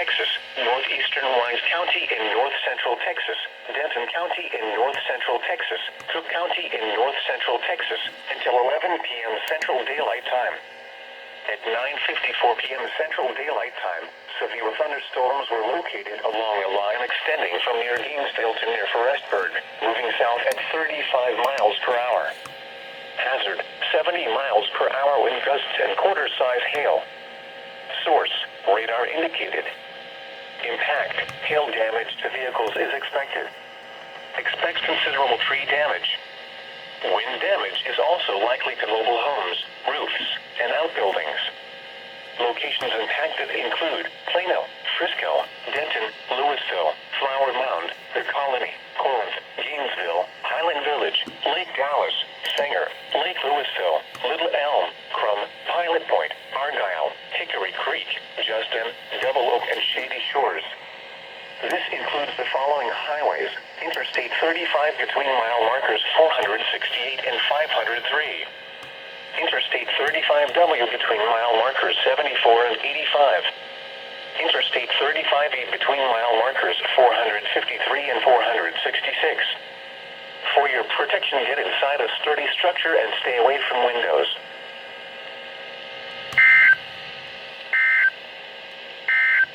Texas, northeastern Wise County in north-central Texas, Denton County in north-central Texas, Cooke County in north-central Texas, until 11 p.m. Central Daylight Time. At 9:54 p.m. Central Daylight Time, severe thunderstorms were located along a line extending from near Gainesville to near Forestburg, moving south at 35 miles per hour. Hazard, 70 miles per hour wind gusts and quarter-size hail. Source, radar indicated. Impact, hail damage to vehicles is expected. Expect considerable tree damage. Wind damage is also likely to mobile homes, roofs, and outbuildings. Locations impacted include Plano, Frisco, Denton, Louisville, Flower Mound, The Colony, Corinth, Gainesville, Highland Village, Lake Dallas, Sanger, Lake Louisville, Little Elm, Crum, Pilot Point, Argyle, Hickory Creek, Justin, Double Oak, and Shady Shores. This includes the following highways: Interstate 35 between mile markers 468 and 503. Interstate 35W between mile markers 74 and 85. Interstate 35E between mile markers 453 and 466. For your protection, get inside a sturdy structure and stay away from windows.